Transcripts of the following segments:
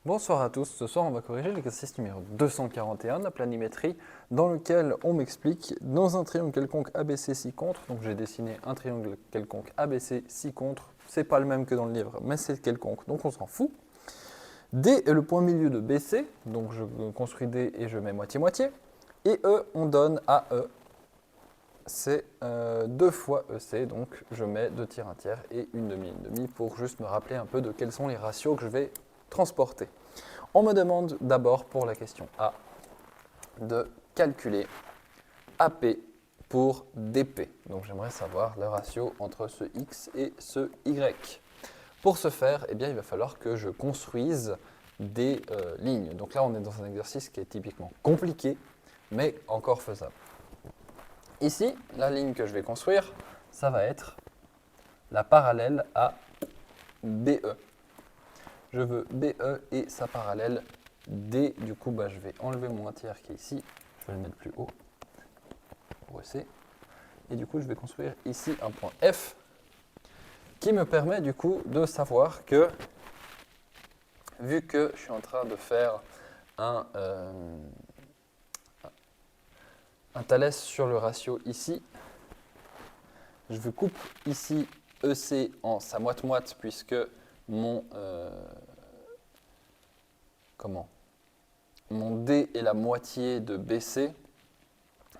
Bonsoir à tous, ce soir on va corriger l'exercice numéro 241 de la planimétrie dans lequel on m'explique dans un triangle quelconque ABC 6 contres, donc j'ai dessiné un triangle quelconque ABC 6 contres, c'est pas le même que dans le livre mais c'est quelconque donc on s'en fout. D est le point milieu de BC, donc je construis D et je mets moitié-moitié, et E on donne à E, c'est 2 fois EC, donc je mets 2 tiers, 1 tiers et une demi pour juste me rappeler un peu de quels sont les ratios que je vais transporter. On me demande d'abord pour la question A de calculer AP pour DP. Donc j'aimerais savoir le ratio entre ce X et ce Y. Pour ce faire, eh bien, il va falloir que je construise des lignes. Donc là, on est dans un exercice qui est typiquement compliqué, mais encore faisable. Ici, la ligne que je vais construire, ça va être la parallèle à BE. Je veux BE et sa parallèle D. Du coup, je vais enlever mon 1 tiers qui est ici. Je vais le mettre plus haut pour EC. Et du coup, je vais construire ici un point F qui me permet du coup de savoir que, vu que je suis en train de faire un Thalès sur le ratio ici, je coupe ici EC en sa moite-moite puisque mon D est la moitié de BC.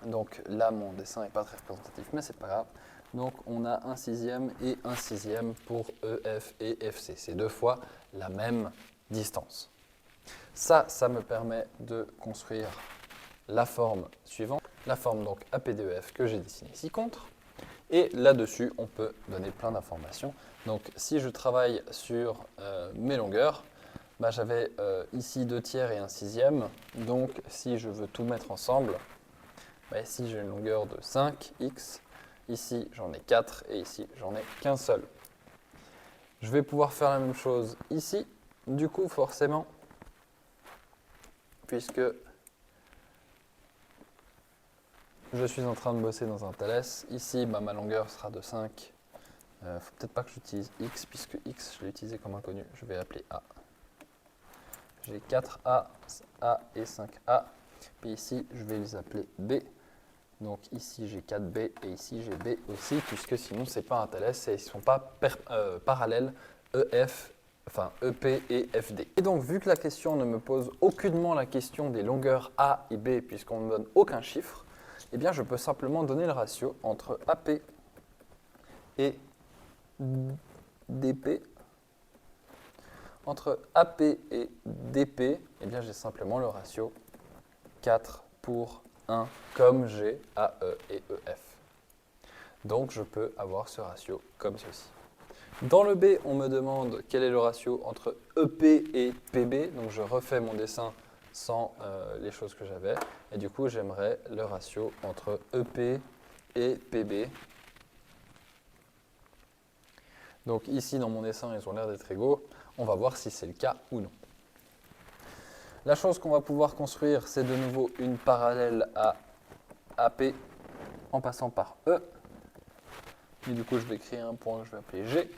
Donc là, mon dessin n'est pas très représentatif, mais c'est pas grave. Donc on a un sixième et un sixième pour EF et FC. C'est 2 fois la même distance. Ça me permet de construire la forme suivante. La forme donc APDEF que j'ai dessinée ici contre. Et là-dessus, on peut donner plein d'informations. Donc si je travaille sur mes longueurs, j'avais ici 2 tiers et un sixième. Donc si je veux tout mettre ensemble, ici j'ai une longueur de 5x, ici j'en ai 4 et ici j'en ai qu'un seul. Je vais pouvoir faire la même chose ici, du coup forcément, puisque je suis en train de bosser dans un Thalès, ici ma longueur sera de 5. Faut peut-être pas que j'utilise x, puisque x je l'ai utilisé comme inconnu, je vais l'appeler a. J'ai 4a, a et 5a, puis ici je vais les appeler b. Donc ici j'ai 4b et ici j'ai b aussi, puisque sinon c'est pas un Thalès et ils ne sont pas parallèles EP et FD. Et donc vu que la question ne me pose aucunement la question des longueurs A et B, puisqu'on ne me donne aucun chiffre, eh bien je peux simplement donner le ratio entre AP et DP. Entre AP et DP, eh bien j'ai simplement le ratio 4 pour 1 comme j'ai AE et EF. Donc je peux avoir ce ratio comme ceci. Dans le B, on me demande quel est le ratio entre EP et PB. Donc je refais mon dessin sans les choses que j'avais. Et du coup, j'aimerais le ratio entre EP et PB. Donc ici, dans mon dessin, ils ont l'air d'être égaux. On va voir si c'est le cas ou non. La chose qu'on va pouvoir construire, c'est de nouveau une parallèle à AP en passant par E. Et du coup, je vais créer un point que je vais appeler G.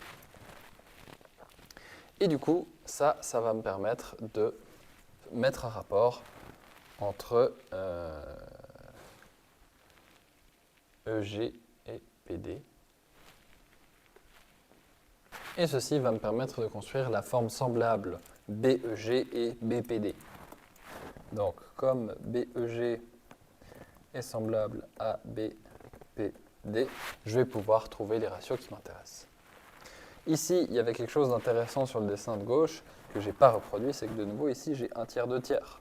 Et du coup, ça va me permettre de mettre un rapport entre EG et PD. Et ceci va me permettre de construire la forme semblable BEG et BPD. Donc, comme BEG est semblable à BPD, je vais pouvoir trouver les ratios qui m'intéressent. Ici, il y avait quelque chose d'intéressant sur le dessin de gauche que je n'ai pas reproduit, c'est que de nouveau ici j'ai 1 tiers, 2 tiers.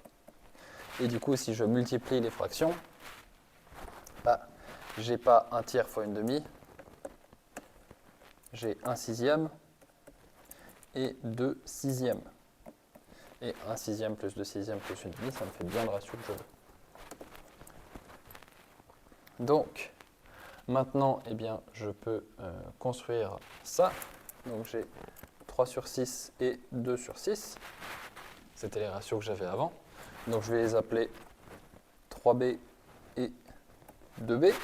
Et du coup, si je multiplie les fractions, j'ai pas 1 tiers fois une demi, j'ai 1 sixième et 2 sixièmes. Et 1 sixième plus 2 sixièmes plus une demi, ça me fait bien le ratio que je veux. Donc, maintenant, eh bien, je peux construire ça. Donc j'ai 3 sur 6 et 2 sur 6. C'était les ratios que j'avais avant. Donc je vais les appeler 3b et 2b.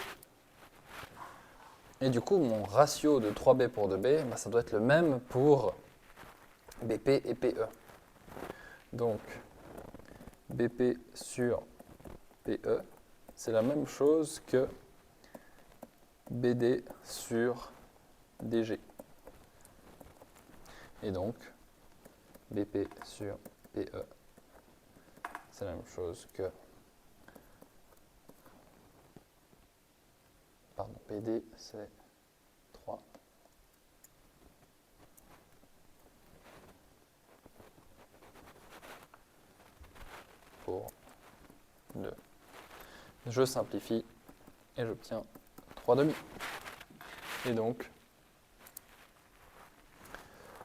Et du coup, mon ratio de 3b pour 2b, ça doit être le même pour BP et PE. Donc, BP sur PE, c'est la même chose que BD sur DG. Et donc, BP sur PE, c'est la même chose que PD, c'est 3 pour 2. Je simplifie et j'obtiens 3 demi. Et donc,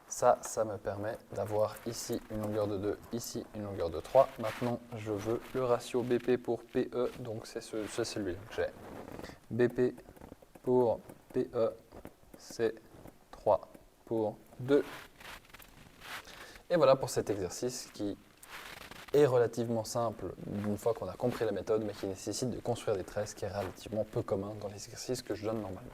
ça me permet d'avoir ici une longueur de 2, ici une longueur de 3. Maintenant, je veux le ratio BP pour PE, donc c'est celui-là que j'ai. BP pour PE, c'est 3 pour 2. Et voilà pour cet exercice qui est relativement simple une fois qu'on a compris la méthode, mais qui nécessite de construire des traits, ce qui est relativement peu commun dans les exercices que je donne normalement.